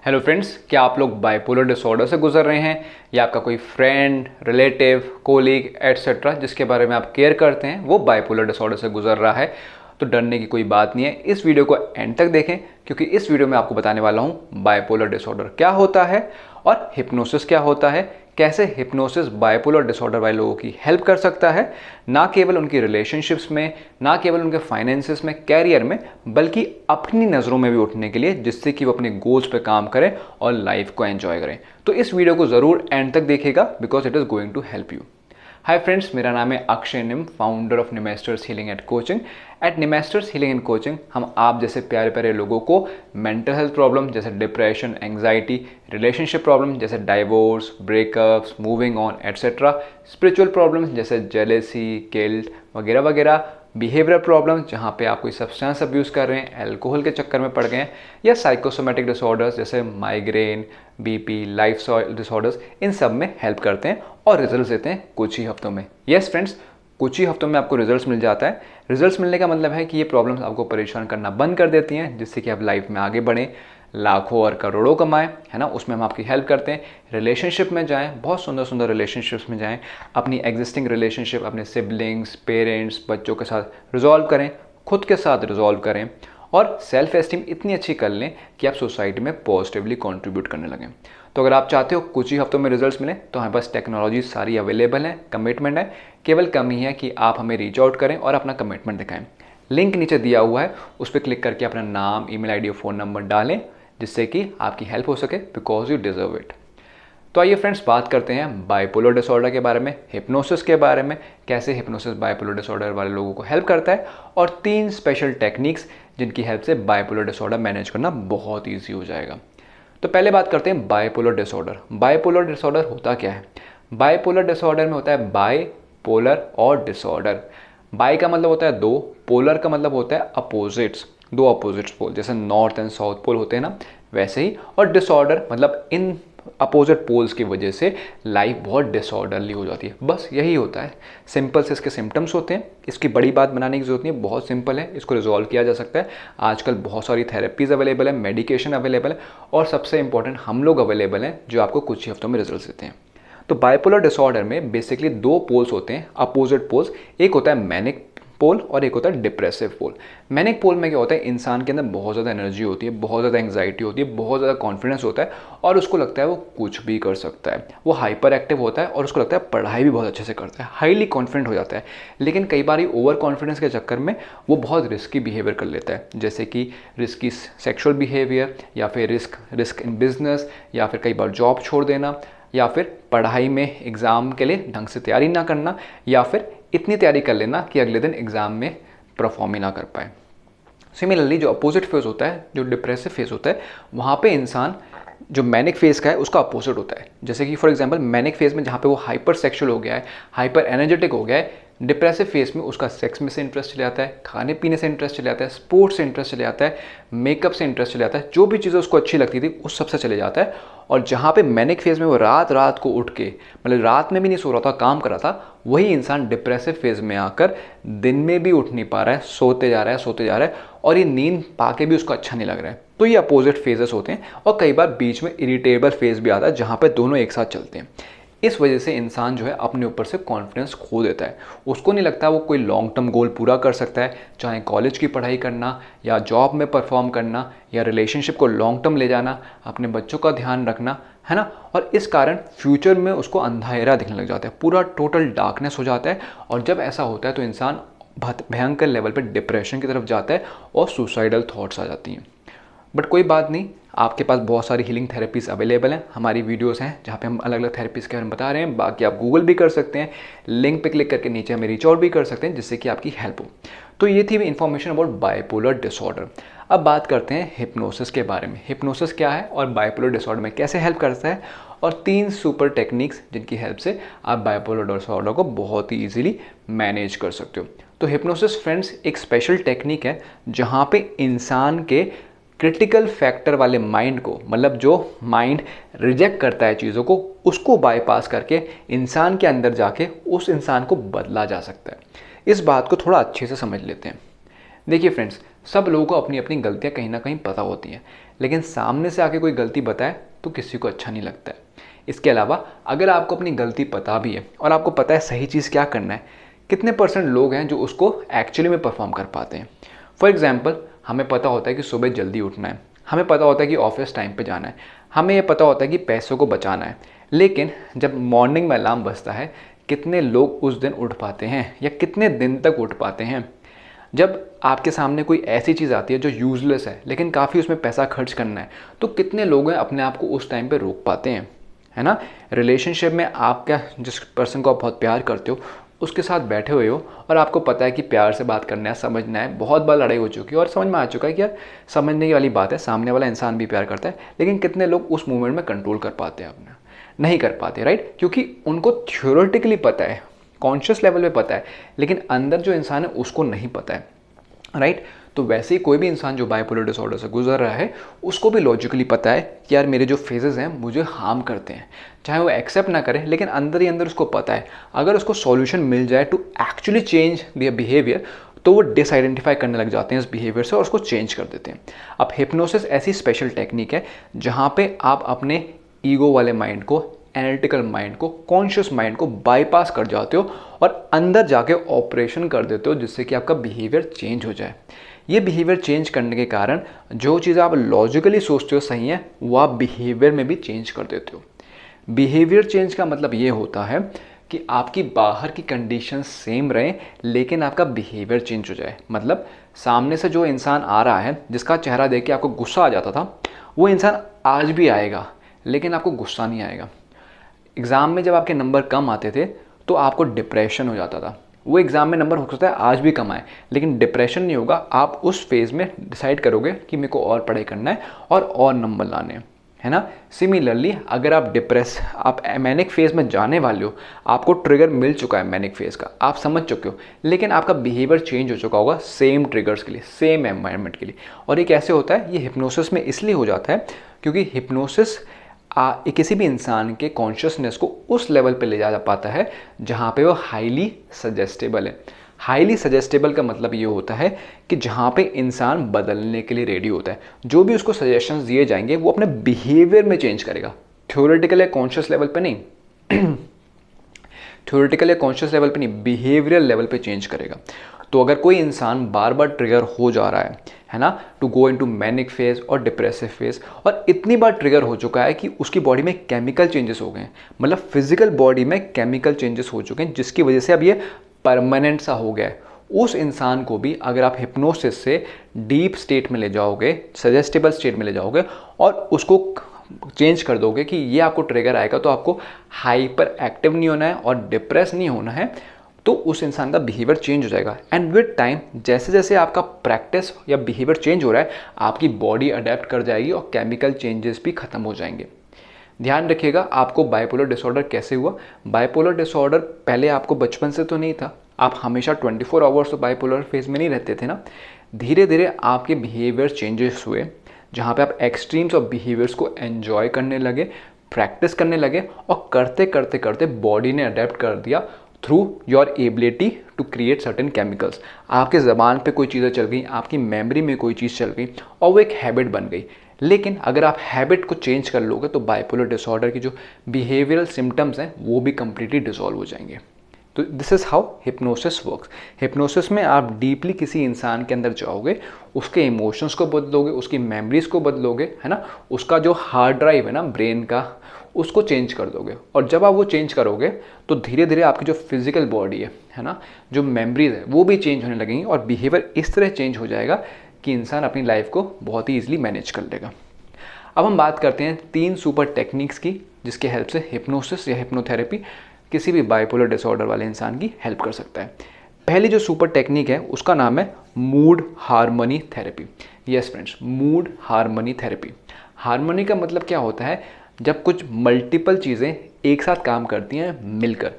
Hello friends, क्या आप लोग बाइपोलर डिसऑर्डर से गुजर रहे हैं या आपका कोई फ्रेंड, रिलेटिव, कोलीग एटसेट्रा जिसके बारे में आप केयर करते हैं वो बाइपोलर डिसऑर्डर से गुजर रहा है? तो डरने की कोई बात नहीं है। इस वीडियो को एंड तक देखें क्योंकि इस वीडियो में आपको बताने वाला हूँ बाइपोलर डिसऑर्डर क्या होता है और हिप्नोसिस क्या होता है, कैसे हिप्नोसिस बाइपोलर डिसऑर्डर वाले लोगों की हेल्प कर सकता है, ना केवल उनकी रिलेशनशिप्स में, ना केवल उनके फाइनेंसेस में, कैरियर में, बल्कि अपनी नज़रों में भी उठने के लिए, जिससे कि वो अपने गोल्स पे काम करें और लाइफ को एंजॉय करें। तो इस वीडियो को ज़रूर एंड तक देखिएगा because it is going to help you. Hi friends, मेरा नाम है Akshay Nim, founder of Nimesters healing and coaching. At Nimesters healing and coaching हम आप जैसे प्यारे प्यारे लोगों को मेंटल हेल्थ प्रॉब्लम जैसे डिप्रेशन, एंग्जाइटी, रिलेशनशिप प्रॉब्लम जैसे divorce, breakups, moving on etcetera, spiritual problems जैसे जेलेसी, गिल्ट वगैरह वगैरह, बिहेवियर प्रॉब्लम्स जहाँ पे आप कोई सब्सटेंस अब्यूज़ कर रहे हैं, अल्कोहल के चक्कर में पड़ गए हैं, या साइकोसोमेटिक डिसऑर्डर्स जैसे माइग्रेन, बीपी, लाइफ डिसऑर्डर्स, इन सब में हेल्प करते हैं और रिजल्ट देते हैं कुछ ही हफ्तों में। यस फ्रेंड्स, कुछ ही हफ्तों में आपको रिजल्ट्स मिल जाता है। रिजल्ट्स मिलने का मतलब है कि ये प्रॉब्लम्स आपको परेशान करना बंद कर देती हैं, जिससे कि आप लाइफ में आगे बढ़ें, लाखों और करोड़ों कमाएं, है ना। उसमें हम आपकी हेल्प करते हैं। रिलेशनशिप में जाएं, बहुत सुंदर सुंदर रिलेशनशिप्स में जाएं, अपनी एग्जिस्टिंग रिलेशनशिप अपने सिबलिंग्स, पेरेंट्स, बच्चों के साथ रिजॉल्व करें, खुद के साथ रिजॉल्व करें और सेल्फ एस्टीम इतनी अच्छी कर लें कि आप सोसाइटी में पॉजिटिवली कंट्रीब्यूट करने लगें। तो अगर आप चाहते हो कुछ ही हफ्तों में रिजल्ट्स मिलें तो हमारे पास टेक्नोलॉजी सारी अवेलेबल है, कमिटमेंट है। केवल कमी है कि आप हमें रीच आउट करें और अपना कमिटमेंट दिखाएं। लिंक नीचे दिया हुआ है, उस पर क्लिक करके अपना नाम, ईमेल आईडी और फ़ोन नंबर डालें जिससे कि आपकी हेल्प हो सके बिकॉज यू डिजर्व इट। तो आइए फ्रेंड्स, बात करते हैं बाइपोलर डिसऑर्डर के बारे में, हिप्नोसिस के बारे में, कैसे हिप्नोसिस बाइपोलर डिसऑर्डर वाले लोगों को हेल्प करता है, और 3 स्पेशल टेक्निक्स जिनकी हेल्प से बाइपोलर डिसऑर्डर मैनेज करना बहुत ईजी हो जाएगा। तो पहले बात करते हैं बाइपोलर डिसऑर्डर। बाइपोलर डिसऑर्डर होता क्या है? बाइपोलर डिसऑर्डर में होता है बाई, पोलर और डिसऑर्डर। बाई का मतलब होता है दो, पोलर का मतलब होता है अपोजिट्स, दो अपोजिट्स पोल, जैसे नॉर्थ एंड साउथ पोल होते हैं ना, वैसे ही। और डिसऑर्डर मतलब इन अपोजिट पोल्स की वजह से लाइफ बहुत डिसऑर्डरली हो जाती है। बस यही होता है। सिंपल से इसके सिम्टम्स होते हैं, इसकी बड़ी बात बनाने की जरूरत नहीं है, बहुत सिंपल है, इसको रिजॉल्व किया जा सकता है। आजकल बहुत सारी थेरेपीज़ अवेलेबल है, मेडिकेशन अवेलेबल है, और सबसे इंपॉर्टेंट हम लोग अवेलेबल हैं जो आपको कुछ ही हफ्तों में रिजल्ट देते हैं। तो बाइपोलर डिसऑर्डर में बेसिकली 2 पोल्स होते हैं, अपोजिट पोल्स। एक होता है मैनिक पोल और एक होता है डिप्रेसिव पोल। मैनिक पोल में क्या होता है, इंसान के अंदर बहुत ज़्यादा एनर्जी होती है, बहुत ज़्यादा एंग्जाइटी होती है, बहुत ज़्यादा कॉन्फिडेंस होता है और उसको लगता है वो कुछ भी कर सकता है। वो हाइपर एक्टिव होता है और उसको लगता है पढ़ाई भी बहुत अच्छे से करता है, हाईली कॉन्फिडेंट हो जाता है। लेकिन कई बार ओवर कॉन्फिडेंस के चक्कर में वो बहुत रिस्की बिहेवियर कर लेता है, जैसे कि रिस्की सेक्शुअल बिहेवियर, या फिर रिस्क इन बिजनेस, या फिर कई बार जॉब छोड़ देना, या फिर पढ़ाई में एग्ज़ाम के लिए ढंग से तैयारी ना करना, या फिर इतनी तैयारी कर लेना कि अगले दिन एग्ज़ाम में परफॉर्म ही ना कर पाए। सिमिलरली जो अपोजिट फेज होता है, जो डिप्रेसिव फेज होता है, वहाँ पे इंसान जो मैनिक फेज का है उसका अपोजिट होता है। जैसे कि फॉर एग्जांपल मैनिक फेज में जहाँ पे वो हाइपर सेक्सुअल हो गया है, हाइपर एनर्जेटिक हो गया है, डिप्रेसिव फेज में उसका सेक्स में से इंटरेस्ट चले जाता है, खाने पीने से इंटरेस्ट चले जाता है, स्पोर्ट्स से इंटरेस्ट चले जाता है, मेकअप से इंटरेस्ट चले जाता है, जो भी चीज़ें उसको अच्छी लगती थी उस सबसे चले जाता है। और जहाँ पे मैनिक फेज में वो रात रात को उठ के, मतलब रात में भी नहीं सो रहा था, काम कर रहा था, वही इंसान डिप्रेसिव फेज में आकर दिन में भी उठ नहीं पा रहा है, सोते जा रहा है, सोते जा रहा है, और ये नींद पाके भी उसको अच्छा नहीं लग रहा है। तो ये अपोजिट फेजेस होते हैं, और कई बार बीच में इरिटेबल फेज भी आता है जहाँ पे दोनों एक साथ चलते हैं। इस वजह से इंसान जो है अपने ऊपर से कॉन्फिडेंस खो देता है। उसको नहीं लगता वो कोई लॉन्ग टर्म गोल पूरा कर सकता है, चाहे कॉलेज की पढ़ाई करना, या जॉब में परफॉर्म करना, या रिलेशनशिप को लॉन्ग टर्म ले जाना, अपने बच्चों का ध्यान रखना, है ना। और इस कारण फ्यूचर में उसको अंधेरा दिखने लग जाता है, पूरा टोटल डार्कनेस हो जाता है। और जब ऐसा होता है तो इंसान भयंकर लेवल पर डिप्रेशन की तरफ जाता है और सुसाइडल थॉट्स आ जाती हैं। बट कोई बात नहीं, आपके पास बहुत सारी हीलिंग थेरेपीज़ अवेलेबल हैं, हमारी वीडियोस हैं जहाँ पे हम अलग अलग थेरेपीज़ के बारे में बता रहे हैं। बाकी आप गूगल भी कर सकते हैं, लिंक पे क्लिक करके नीचे हमें रीच आउट भी कर सकते हैं जिससे कि आपकी हेल्प हो। तो ये थी इन्फॉर्मेशन अबाउट बाइपोलर डिसऑर्डर। अब बात करते हैं हिप्नोसिस के बारे में। हिप्नोसिस क्या है और बाइपोलर डिसऑर्डर में कैसे हेल्प करता है, और 3 सुपर टेक्निक्स जिनकी हेल्प से आप बाइपोलर डिसऑर्डर को बहुत ही ईजिली मैनेज कर सकते हो। तो हिप्नोसिस फ्रेंड्स एक स्पेशल टेक्निक है जहाँ पे इंसान के क्रिटिकल फैक्टर वाले माइंड को, मतलब जो माइंड रिजेक्ट करता है चीज़ों को, उसको बाईपास करके इंसान के अंदर जाके उस इंसान को बदला जा सकता है। इस बात को थोड़ा अच्छे से समझ लेते हैं। देखिए फ्रेंड्स, सब लोगों को अपनी अपनी गलतियां कहीं ना कहीं पता होती हैं, लेकिन सामने से आके कोई गलती बताए तो किसी को अच्छा नहीं लगता है। इसके अलावा अगर आपको अपनी गलती पता भी है और आपको पता है सही चीज़ क्या करना है, कितने % लोग हैं जो उसको एक्चुअली में परफॉर्म कर पाते हैं। फॉर एग्जाम्पल, हमें पता होता है कि सुबह जल्दी उठना है, हमें पता होता है कि ऑफिस टाइम पे जाना है, हमें ये पता होता है कि पैसों को बचाना है, लेकिन जब मॉर्निंग में अलार्म बजता है, कितने लोग उस दिन उठ पाते हैं या कितने दिन तक उठ पाते हैं। जब आपके सामने कोई ऐसी चीज़ आती है जो यूजलेस है लेकिन काफ़ी उसमें पैसा खर्च करना है, तो कितने लोग हैं अपने आप को उस टाइम पे रोक पाते हैं, है ना। रिलेशनशिप में आप क्या, जिस पर्सन को आप बहुत प्यार करते हो उसके साथ बैठे हुए हो और आपको पता है कि प्यार से बात करना है, समझना है, बहुत बार लड़ाई हो चुकी है और समझ में आ चुका है कि यार समझने की वाली बात है, सामने वाला इंसान भी प्यार करता है, लेकिन कितने लोग उस मोमेंट में कंट्रोल कर पाते हैं अपना? नहीं कर पाते, राइट। क्योंकि उनको थ्योरेटिकली पता है, कॉन्शियस लेवल पे पता है, लेकिन अंदर जो इंसान है उसको नहीं पता है, राइट। तो वैसे ही कोई भी इंसान जो बाइपोलर डिसऑर्डर से गुजर रहा है उसको भी लॉजिकली पता है कि यार मेरे जो फेजेस हैं मुझे हार्म करते हैं, चाहे वो एक्सेप्ट ना करे, लेकिन अंदर ही अंदर उसको पता है। अगर उसको सॉल्यूशन मिल जाए to actually change their behaviour, तो वो डिसआइडेंटिफाई करने लग जाते हैं इस बिहेवियर से और उसको चेंज कर देते हैं। अब हिप्नोसिस ऐसी स्पेशल टेक्निक है जहाँ पे आप अपने ईगो वाले माइंड को, एनालिटिकल माइंड को, कॉन्शियस माइंड को बाईपास कर जाते हो और अंदर जाके ऑपरेशन कर देते हो जिससे कि आपका बिहेवियर चेंज हो जाए। ये बिहेवियर चेंज करने के कारण जो चीज़ आप लॉजिकली सोचते हो सही है वो आप बिहेवियर में भी चेंज कर देते हो। बिहेवियर चेंज का मतलब ये होता है कि आपकी बाहर की कंडीशन सेम रहे लेकिन आपका बिहेवियर चेंज हो जाए। मतलब सामने से जो इंसान आ रहा है जिसका चेहरा देख के आपको गुस्सा आ जाता था, वो इंसान आज भी आएगा लेकिन आपको गुस्सा नहीं आएगा। एग्ज़ाम में जब आपके नंबर कम आते थे तो आपको डिप्रेशन हो जाता था, वो एग्ज़ाम में नंबर हो सकता है आज भी कम आए लेकिन डिप्रेशन नहीं होगा। आप उस फेज़ में डिसाइड करोगे कि मेरे को और पढ़ाई करना है और नंबर लाने हैं, है ना। सिमिलरली अगर आप मैनिक फेज़ में जाने वाले हो, आपको ट्रिगर मिल चुका है मैनिक फेज़ का, आप समझ चुके हो, लेकिन आपका बिहेवियर चेंज हो चुका होगा सेम ट्रिगर्स के लिए, सेम एनवायरनमेंट के लिए। और ये कैसे होता है? ये हिप्नोसिस में इसलिए हो जाता है क्योंकि हिप्नोसिस किसी भी इंसान के कॉन्शियसनेस को उस लेवल पे ले जा पाता है जहाँ पे वो हाईली सजेस्टेबल है। हाईली सजेस्टेबल का मतलब ये होता है कि जहाँ पे इंसान बदलने के लिए रेडी होता है। जो भी उसको सजेशंस दिए जाएंगे वो अपने बिहेवियर में चेंज करेगा, थ्योरेटिकल या कॉन्शियस लेवल पे नहीं थ्योरेटिकल या कॉन्शियस लेवल पे नहीं, बिहेवियरल लेवल पे चेंज करेगा। तो अगर कोई इंसान बार बार ट्रिगर हो जा रहा है ना, to go into manic phase और डिप्रेसिव फेज, और इतनी बार ट्रिगर हो चुका है कि उसकी बॉडी में केमिकल चेंजेस हो गए हैं, मतलब फिजिकल बॉडी में केमिकल चेंजेस हो चुके हैं जिसकी वजह से अब ये परमानेंट सा हो गया है, उस इंसान को भी अगर आप हिप्नोसिस से डीप स्टेट में ले जाओगे, सजेस्टेबल स्टेट में ले जाओगे और उसको चेंज कर दोगे कि ये आपको ट्रिगर आएगा तो आपको हाइपर एक्टिव नहीं होना है और डिप्रेस नहीं होना है, तो उस इंसान का बिहेवियर चेंज हो जाएगा। एंड विद टाइम जैसे जैसे आपका प्रैक्टिस या बिहेवियर चेंज हो रहा है, आपकी बॉडी अडेप्ट कर जाएगी और केमिकल चेंजेस भी खत्म हो जाएंगे। ध्यान रखिएगा, आपको बाइपोलर डिसऑर्डर कैसे हुआ? बाइपोलर डिसऑर्डर पहले आपको बचपन से तो नहीं था, आप हमेशा 24 आवर्स तो बाइपोलर फेज में नहीं रहते थे ना। धीरे धीरे आपके बिहेवियर चेंजेस हुए जहाँ पे आप एक्सट्रीम्स ऑफ बिहेवियर्स को एंजॉय करने लगे, प्रैक्टिस करने लगे और करते करते करते बॉडी ने अडेप्ट कर दिया through your ability to create certain chemicals. आपके ज़बान पे कोई चीज़ें चल गई, आपकी मेमोरी में कोई चीज़ चल गई और वो एक हैबिट बन गई। लेकिन अगर आप हैबिट को चेंज कर लोगे तो बाइपोलर डिसऑर्डर की जो बिहेवियरल सिम्टम्स हैं वो भी कंप्लीटली डिसॉल्व हो जाएंगे। तो this is how hypnosis works. Hypnosis में आप डीपली किसी इंसान के अंदर जाओगे, उसके इमोशंस को बदलोगे, उसकी मेमोरीज को बदलोगे, है ना, उसका जो हार्ड ड्राइव है ना ब्रेन का, उसको चेंज कर दोगे। और जब आप वो चेंज करोगे तो धीरे धीरे आपकी जो फिजिकल बॉडी है ना, जो मेमोरीज है वो भी चेंज होने लगेंगी और बिहेवियर इस तरह चेंज हो जाएगा कि इंसान अपनी लाइफ को बहुत ही ईजिली मैनेज कर लेगा। अब हम बात करते हैं 3 सुपर टेक्निक्स की जिसके हेल्प से हिप्नोसिस या हिप्नोथेरेपी किसी भी बाइपोलर डिसऑर्डर वाले इंसान की हेल्प कर सकता है। पहली जो सुपर टेक्निक है उसका नाम है mood harmony therapy. Yes friends, mood harmony therapy. Harmony का मतलब क्या होता है? जब कुछ मल्टीपल चीज़ें एक साथ काम करती हैं मिलकर।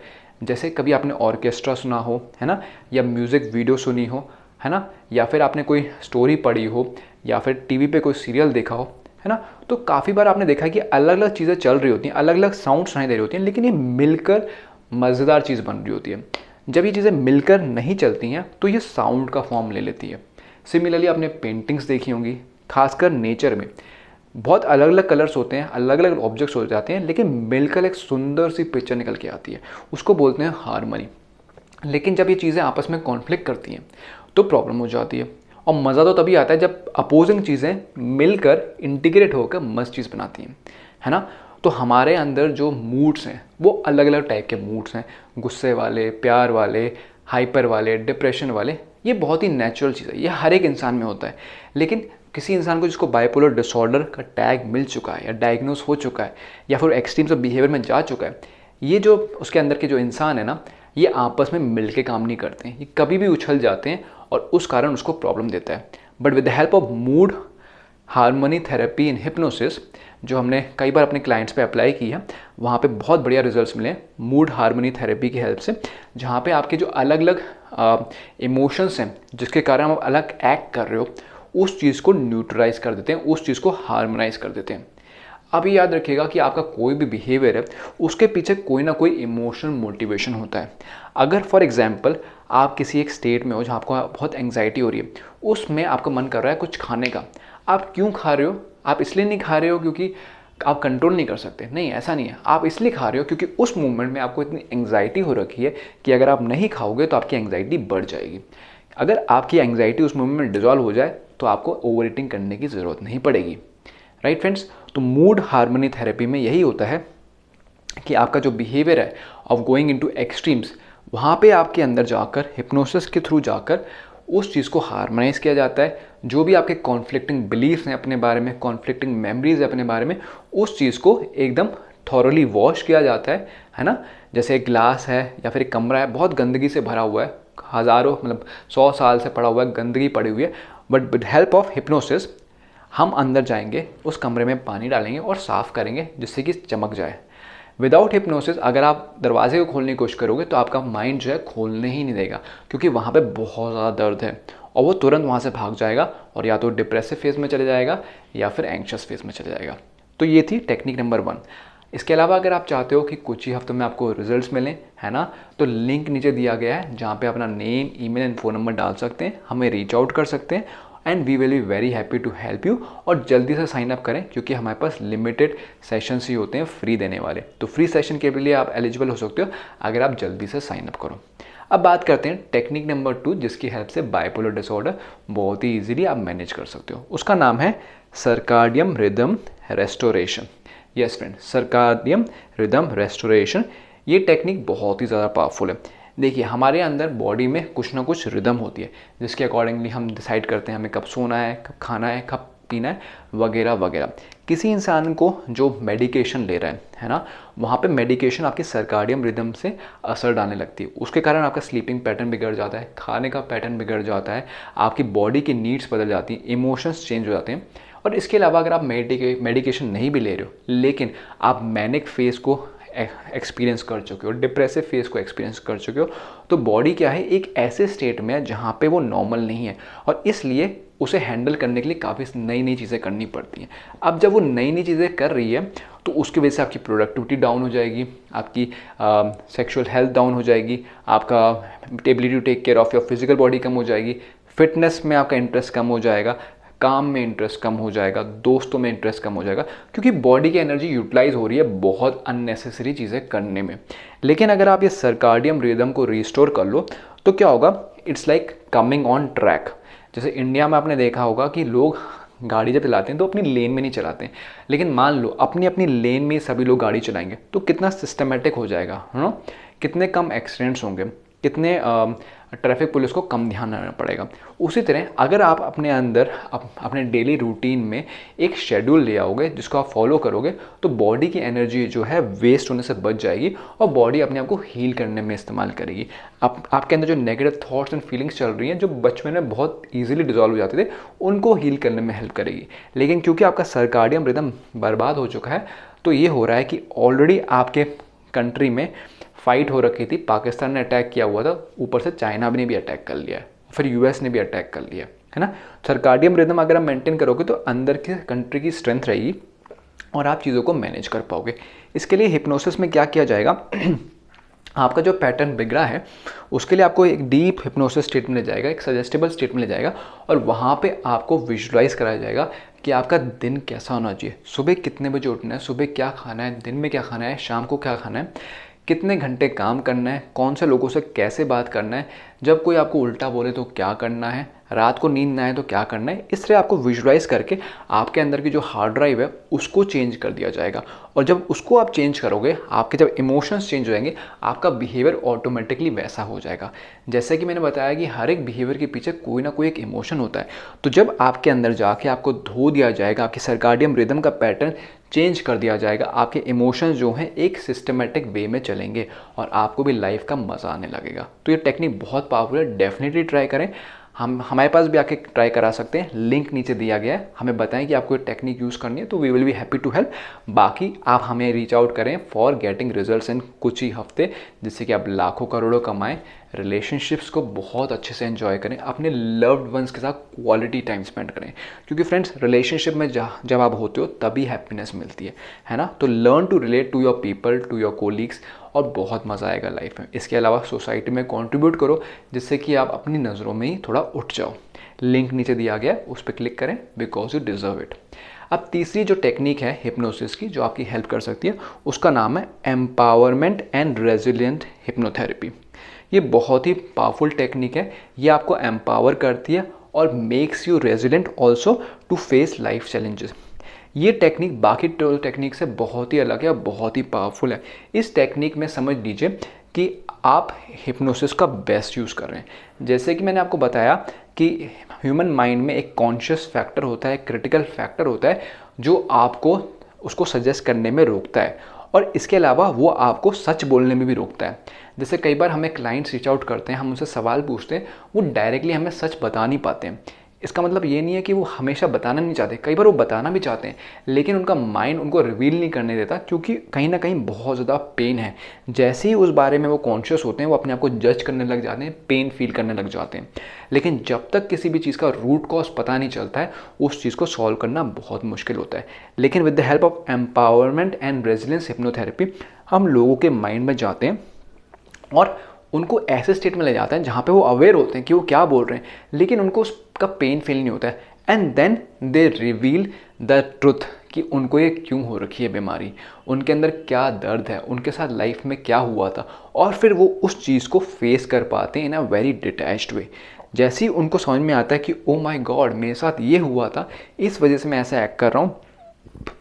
जैसे कभी आपने ऑर्केस्ट्रा सुना हो, है ना, या म्यूज़िक वीडियो सुनी हो, है ना, या फिर आपने कोई स्टोरी पढ़ी हो, या फिर टीवी पे कोई सीरियल देखा हो, है ना। तो काफ़ी बार आपने देखा है कि अलग अलग चीज़ें चल रही होती हैं, अलग अलग साउंड सुनाई दे रही होती हैं, लेकिन ये मिलकर मज़ेदार चीज़ बन रही होती है। जब ये चीज़ें मिलकर नहीं चलती हैं तो ये साउंड का फॉर्म ले लेती है। सिमिलरली आपने पेंटिंग्स देखी होंगी, खासकर नेचर में। बहुत अलग अलग कलर्स होते हैं, अलग अलग ऑब्जेक्ट्स हो जाते हैं, लेकिन मिलकर एक सुंदर सी पिक्चर निकल के आती है, उसको बोलते हैं हारमनी। लेकिन जब ये चीज़ें आपस में कॉन्फ्लिक्ट करती हैं तो प्रॉब्लम हो जाती है। और मज़ा तो तभी आता है जब अपोजिंग चीज़ें मिलकर इंटीग्रेट होकर मस्त चीज़ बनाती हैं, है ना। तो हमारे अंदर जो मूड्स हैं वो अलग अलग टाइप के मूड्स हैं, गुस्से वाले, प्यार वाले, हाइपर वाले, डिप्रेशन वाले। ये बहुत ही नेचुरल चीज़ है, ये हर एक इंसान में होता है। लेकिन किसी इंसान को जिसको बाइपोलर डिसऑर्डर का टैग मिल चुका है या डायग्नोस हो चुका है या फिर एक्सट्रीम्स ऑफ बिहेवियर में जा चुका है, ये जो उसके अंदर के जो इंसान है ना, ये आपस में मिल के काम नहीं करते हैं, ये कभी भी उछल जाते हैं और उस कारण उसको प्रॉब्लम देता है। But with the help of mood harmony therapy in hypnosis, जो हमने कई बार अपने क्लाइंट्स पे अप्लाई की है, वहाँ पे बहुत बढ़िया रिजल्ट्स मिले मूड हार्मनी थेरेपी की हेल्प से, जहाँ पे आपके जो अलग अलग इमोशंस हैं जिसके कारण आप अलग एक्ट कर रहे हो, उस चीज़ को न्यूट्रलाइज कर देते हैं, उस चीज़ को हार्मोनाइज कर देते हैं। अब ये याद रखिएगा कि आपका कोई भी बिहेवियर है उसके पीछे कोई ना कोई इमोशनल मोटिवेशन होता है। अगर फॉर एग्जांपल आप किसी एक स्टेट में हो जहाँ आपको बहुत एंग्जाइटी हो रही है, उसमें आपका मन कर रहा है कुछ खाने का, आप क्यों खा रहे हो? आप इसलिए नहीं खा रहे हो क्योंकि आप कंट्रोल नहीं कर सकते, नहीं, ऐसा नहीं है। आप इसलिए खा रहे हो क्योंकि उस मोमेंट में आपको इतनी एंग्जाइटी हो रखी है कि अगर आप नहीं खाओगे तो आपकी एंग्जाइटी बढ़ जाएगी। अगर आपकी एंग्जाइटी उस मोमेंट में डिजॉल्व हो जाए तो आपको ओवर ईटिंग करने की ज़रूरत नहीं पड़ेगी। राइट फ्रेंड्स, तो मूड हार्मनी थेरेपी में यही होता है कि आपका जो बिहेवियर है ऑफ गोइंग इनटू एक्सट्रीम्स, वहाँ पे आपके अंदर जाकर हिप्नोसिस के थ्रू जाकर उस चीज़ को हार्मोनाइज किया जाता है। जो भी आपके कॉन्फ्लिक्टिंग बिलीफ्स हैं अपने बारे में, कॉन्फ्लिक्टिंग मेमोरीज है अपने बारे में, उस चीज़ को एकदम थॉरली वॉश किया जाता है ना। जैसे एक ग्लास है या फिर एक कमरा है बहुत गंदगी से भरा हुआ है, हज़ारों मतलब 100 साल से पड़ा हुआ है, गंदगी पड़ी हुई है, but with help of hypnosis हम अंदर जाएंगे, उस कमरे में पानी डालेंगे और साफ़ करेंगे जिससे कि चमक जाए। विदाउट हिप्नोसिस अगर आप दरवाजे को खोलने की कोशिश करोगे तो आपका माइंड जो है खोलने ही नहीं देगा, क्योंकि वहाँ पे बहुत ज़्यादा दर्द है और वो तुरंत वहाँ से भाग जाएगा और या तो डिप्रेसिव फेज़ में चले जाएगा या फिर एंग्शियस फेज़ में चले जाएगा। तो ये थी टेक्निक नंबर 1। इसके अलावा अगर आप चाहते हो कि कुछ ही हफ्तों में आपको रिजल्ट्स मिलें, है ना, तो लिंक नीचे दिया गया है जहाँ पे अपना name, email and phone number डाल सकते हैं, हमें रीच आउट कर सकते हैं and we will be very happy to help you. और जल्दी से साइन अप करें क्योंकि हमारे पास लिमिटेड सेशंस ही होते हैं फ्री देने वाले। तो फ्री सेशन के लिए आप एलिजिबल हो सकते हो अगर आप जल्दी से साइन अप करो। अब बात करते हैं टेक्निक नंबर 2, जिसकी हेल्प से बाइपोलर डिसऑर्डर बहुत ही ईजिली आप मैनेज कर सकते हो। उसका नाम है circadian rhythm restoration. Yes friend, circadian rhythm restoration. ये टेक्निक बहुत ही ज़्यादा पावरफुल है। देखिए, हमारे अंदर बॉडी में कुछ ना कुछ रिदम होती है जिसके अकॉर्डिंगली हम डिसाइड करते हैं हमें कब सोना है, कब खाना है, कब पीना है, वगैरह वगैरह। किसी इंसान को जो मेडिकेशन ले रहा है ना, वहाँ पे मेडिकेशन आपकी सर्काडियम रिदम से असर डालने लगती है, उसके कारण आपका स्लीपिंग पैटर्न बिगड़ जाता है, खाने का पैटर्न बिगड़ जाता है, आपकी बॉडी की नीड्स बदल जाती हैं, इमोशंस चेंज हो जाते हैं। और इसके अलावा अगर आप मेडिकेशन नहीं भी ले रहे हो लेकिन आप मैनिक फेज को एक्सपीरियंस कर चुके हो, डिप्रेसिव फेज को एक्सपीरियंस कर चुके हो, तो बॉडी क्या है, एक ऐसे स्टेट में है जहाँ पे वो नॉर्मल नहीं है और इसलिए उसे हैंडल करने के लिए काफ़ी नई नई चीज़ें करनी पड़ती हैं। अब जब वो नई नई चीज़ें कर रही है तो उसकी वजह से आपकी प्रोडक्टिविटी डाउन हो जाएगी, आपकी सेक्सुअल हेल्थ डाउन हो जाएगी, आपका ability to take care of your physical body कम हो जाएगी, फिटनेस में आपका इंटरेस्ट कम हो जाएगा, काम में इंटरेस्ट कम हो जाएगा, दोस्तों में इंटरेस्ट कम हो जाएगा, क्योंकि बॉडी की एनर्जी यूटिलाइज हो रही है बहुत अननेसेसरी चीज़ें करने में। लेकिन अगर आप ये सर्काडियम रिदम को रिस्टोर कर लो तो क्या होगा, it's like coming on track. जैसे इंडिया में आपने देखा होगा कि लोग गाड़ी जब चलाते हैं तो अपनी लेन में नहीं चलाते हैं, लेकिन मान लो अपनी अपनी लेन में सभी लोग गाड़ी चलाएंगे तो कितना सिस्टमेटिक हो जाएगा, है ना, कितने कम एक्सीडेंट्स होंगे, कितने ट्रैफिक पुलिस को कम ध्यान देना पड़ेगा। उसी तरह अगर आप अपने अंदर अपने डेली रूटीन में एक शेड्यूल ले आओगे जिसको आप फॉलो करोगे तो बॉडी की एनर्जी जो है वेस्ट होने से बच जाएगी और बॉडी अपने आप को हील करने में इस्तेमाल करेगी। आपके अंदर जो नेगेटिव थॉट्स एंड फीलिंग्स चल रही हैं जो बचपन में बहुत ईजिली डिजॉल्व हो जाते थे, उनको हील करने में हेल्प करेगी। लेकिन क्योंकि आपका सर्काडियम रिदम बर्बाद हो चुका है तो ये हो रहा है कि ऑलरेडी आपके कंट्री में फाइट हो रखी थी, पाकिस्तान ने अटैक किया हुआ था, ऊपर से चाइना ने भी अटैक कर लिया है, फिर यूएस ने भी अटैक कर लिया है ना। सर्काडियम रिदम अगर आप मेंटेन करोगे तो अंदर के कंट्री की स्ट्रेंथ रहेगी और आप चीज़ों को मैनेज कर पाओगे। इसके लिए हिप्नोसिस में क्या किया जाएगा आपका जो पैटर्न बिगड़ा है उसके लिए आपको एक डीप हिप्नोसिस स्टेट में ले जाएगा, एक सजेस्टेबल स्टेट में ले जाएगा और वहाँ पे आपको विजुलाइज कराया जाएगा कि आपका दिन कैसा होना चाहिए, सुबह कितने बजे उठना है, सुबह क्या खाना है, दिन में क्या खाना है, शाम को क्या खाना है, कितने घंटे काम करना है, कौन से लोगों से कैसे बात करना है, जब कोई आपको उल्टा बोले तो क्या करना है, रात को नींद ना आए तो क्या करना है। इस तरह आपको विजुलाइज करके आपके अंदर की जो हार्ड ड्राइव है उसको चेंज कर दिया जाएगा। और जब उसको आप चेंज करोगे, आपके जब इमोशंस चेंज हो जाएंगे, आपका बिहेवियर ऑटोमेटिकली वैसा हो जाएगा। जैसे कि मैंने बताया कि हर एक बिहेवियर के पीछे कोई ना कोई एक इमोशन होता है। तो जब आपके अंदर जाके आपको धो दिया जाएगा, आपके सर्काडियम रिदम का पैटर्न चेंज कर दिया जाएगा, आपके इमोशंस जो हैं एक सिस्टमेटिक वे में चलेंगे और आपको भी लाइफ का मज़ा आने लगेगा। तो ये टेक्निक बहुत पावरफुल है, डेफिनेटली ट्राई करें। हम हमारे पास भी आके ट्राई करा सकते हैं, लिंक नीचे दिया गया है। हमें बताएं कि आपको ये टेक्निक यूज़ करनी है तो we will be happy to help. बाकी आप हमें रीच आउट करें फॉर गेटिंग रिजल्ट्स इन कुछ ही हफ्ते, जिससे कि आप लाखों करोड़ों कमाएं, रिलेशनशिप्स को बहुत अच्छे से एंजॉय करें, अपने लव्ड वंस के साथ क्वालिटी टाइम स्पेंड करें। क्योंकि फ्रेंड्स, रिलेशनशिप में जब आप होते हो तभी हैप्पीनेस मिलती है ना। तो learn to relate to your people, to your colleagues, और बहुत मज़ा आएगा लाइफ में। इसके अलावा सोसाइटी में कंट्रीब्यूट करो, जिससे कि आप अपनी नज़रों में ही थोड़ा उठ जाओ। लिंक नीचे दिया गया है, उस पर क्लिक करें, बिकॉज यू डिज़र्व इट। अब तीसरी जो टेक्निक है हिप्नोसिस की जो आपकी हेल्प कर सकती है, उसका नाम है एम्पावरमेंट एंड रेजिलिएंट हिप्नोथेरेपी। ये बहुत ही पावरफुल टेक्निक है। ये आपको एम्पावर करती है और makes you resilient also to face life challenges. ये टेक्निक बाकी टेक्निक से बहुत ही अलग है और बहुत ही पावरफुल है। इस टेक्निक में समझ लीजिए कि आप हिप्नोसिस का बेस्ट यूज़ कर रहे हैं। जैसे कि मैंने आपको बताया कि ह्यूमन माइंड में एक कॉन्शियस फैक्टर होता है, क्रिटिकल फैक्टर होता है, जो आपको उसको सजेस्ट करने में रोकता है, और इसके अलावा वो आपको सच बोलने में भी रोकता है। जैसे कई बार हमें क्लाइंट्स रीच आउट करते हैं, हम उनसे सवाल पूछते हैं, वो डायरेक्टली हमें सच बता नहीं पाते हैं। इसका मतलब ये नहीं है कि वो हमेशा बताना नहीं चाहते, कई बार वो बताना भी चाहते हैं, लेकिन उनका माइंड उनको रिवील नहीं करने देता, क्योंकि कहीं ना कहीं बहुत ज़्यादा पेन है। जैसे ही उस बारे में वो कॉन्शियस होते हैं, वो अपने आप को जज करने लग जाते हैं, पेन फील करने लग जाते हैं। लेकिन जब तक किसी भी चीज़ का रूट कॉज पता नहीं चलता है, उस चीज़ को सॉल्व करना बहुत मुश्किल होता है। लेकिन with the help of empowerment and resilience hypnotherapy, हम लोगों के माइंड में जाते हैं और उनको ऐसे स्टेट में ले जाते हैं जहाँ पे वो अवेयर होते हैं कि वो क्या बोल रहे हैं, लेकिन उनको उसका पेन फील नहीं होता है। And then they reveal the truth कि उनको ये क्यों हो रखी है बीमारी, उनके अंदर क्या दर्द है, उनके साथ लाइफ में क्या हुआ था, और फिर वो उस चीज़ को फेस कर पाते हैं इन अ वेरी डिटैच्ड वे। जैसे ही उनको समझ में आता है कि ओ माई गॉड, मेरे साथ ये हुआ था, इस वजह से मैं ऐसा एक्ट कर रहा हूँ,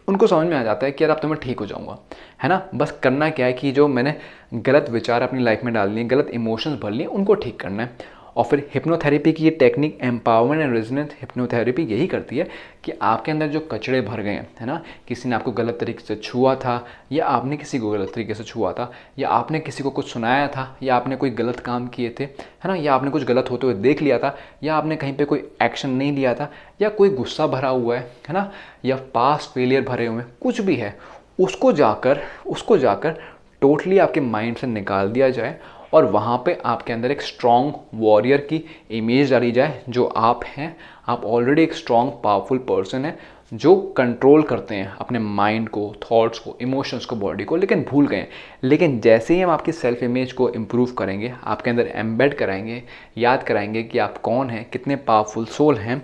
उनको समझ में आ जाता है कि यार अब तो मैं ठीक हो जाऊंगा, है ना। बस करना क्या है कि जो मैंने गलत विचार अपनी लाइफ में डाल लिए, गलत इमोशंस भर लिए, उनको ठीक करना है। और फिर हिप्नोथेरेपी की ये technique, empowerment and resilient hypnotherapy, यही करती है कि आपके अंदर जो कचड़े भर गए हैं, है ना, किसी ने आपको गलत तरीके से छुआ था, या आपने किसी को गलत तरीके से छुआ था, या आपने किसी को कुछ सुनाया था, या आपने कोई गलत काम किए थे, है ना, या आपने कुछ गलत होते हुए देख लिया था, या आपने कहीं पे कोई एक्शन नहीं लिया था, या कोई गुस्सा भरा हुआ है ना, या पास्ट फेलियर भरे हुए हैं, कुछ भी है, उसको जाकर टोटली आपके माइंड से निकाल दिया जाए, और वहाँ पे आपके अंदर एक स्ट्रॉन्ग वॉरियर की इमेज डाली जाए, जो आप हैं। आप ऑलरेडी एक स्ट्रॉन्ग पावरफुल पर्सन है, जो कंट्रोल करते हैं अपने माइंड को, थॉट्स को, इमोशंस को, बॉडी को, लेकिन भूल गए। लेकिन जैसे ही हम आपकी सेल्फ इमेज को इम्प्रूव करेंगे, आपके अंदर एम्बेड कराएंगे, याद कराएंगे कि आप कौन हैं, कितने पावरफुल सोल हैं,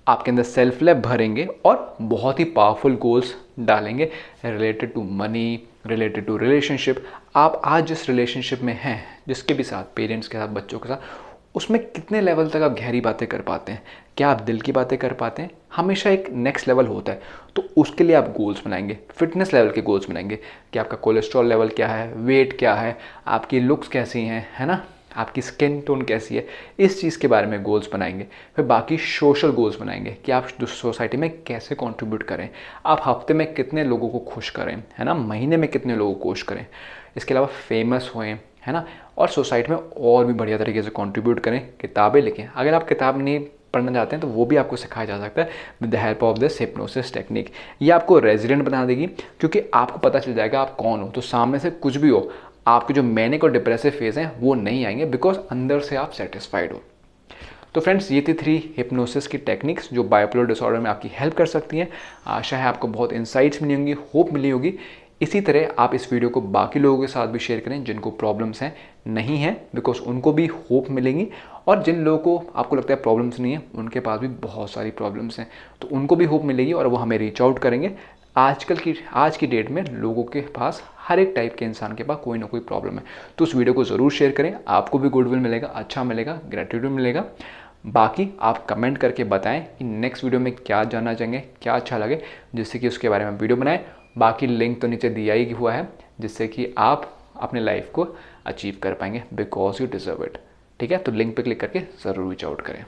आपके अंदर सेल्फ लव भरेंगे और बहुत ही पावरफुल गोल्स डालेंगे related to money, related to relationship. आप आज जिस रिलेशनशिप में हैं, जिसके भी साथ, पेरेंट्स के साथ, बच्चों के साथ, उसमें कितने लेवल तक आप गहरी बातें कर पाते हैं, क्या आप दिल की बातें कर पाते हैं। हमेशा एक नेक्स्ट लेवल होता है, तो उसके लिए आप गोल्स बनाएंगे, फिटनेस लेवल के गोल्स बनाएंगे कि आपका कोलेस्ट्रॉल लेवल क्या है, वेट क्या है, आपकी लुक्स कैसी हैं, है ना, आपकी स्किन टोन कैसी है, इस चीज़ के बारे में गोल्स बनाएंगे। फिर बाकी सोशल गोल्स बनाएंगे कि आप सोसाइटी में कैसे कंट्रीब्यूट करें, आप हफ्ते में कितने लोगों को खुश करें, है ना, महीने में कितने लोगों को खुश करें। इसके अलावा फेमस होएं, है ना, और सोसाइटी में और भी बढ़िया तरीके से कंट्रीब्यूट करें, किताबें लिखें। अगर आप किताब नहीं पढ़ना चाहते हैं तो वो भी आपको सिखाया जा सकता है with the help of this hypnosis technique. ये आपको रेजिलिएंट बना देगी, क्योंकि आपको पता चल जाएगा आप कौन हो, तो सामने से कुछ भी हो, आपके जो मैनिक और डिप्रेसिव फेज हैं वो नहीं आएंगे, बिकॉज अंदर से आप सेटिस्फाइड हो। तो फ्रेंड्स, ये थी 3 हिप्नोसिस की टेक्निक्स जो बाइपोलर डिसऑर्डर में आपकी हेल्प कर सकती हैं। आशा है आपको बहुत इंसाइट्स मिली होंगी, होप मिली होगी। इसी तरह आप इस वीडियो को बाकी लोगों के साथ भी शेयर करें जिनको प्रॉब्लम्स हैं नहीं है, बिकॉज उनको भी होप मिलेंगी। और जिन लोगों को आपको लगता है प्रॉब्लम्स नहीं है, उनके पास भी बहुत सारी प्रॉब्लम्स हैं, तो उनको भी होप मिलेगी और वो हमें रीच आउट करेंगे। आज की डेट में लोगों के पास, हर एक टाइप के इंसान के पास कोई ना कोई प्रॉब्लम है। तो उस वीडियो को ज़रूर शेयर करें, आपको भी गुडविल मिलेगा, अच्छा मिलेगा, ग्रेटिट्यूड मिलेगा। बाकी आप कमेंट करके बताएं कि नेक्स्ट वीडियो में क्या जानना चाहेंगे, क्या अच्छा लगे, जिससे कि उसके बारे में वीडियो बनाएं। बाकी लिंक तो नीचे दिया ही हुआ है, जिससे कि आप अपने लाइफ को अचीव कर पाएंगे, बिकॉज यू डिजर्व इट। ठीक है, तो लिंक पे क्लिक करके ज़रूर रीच आउट करें।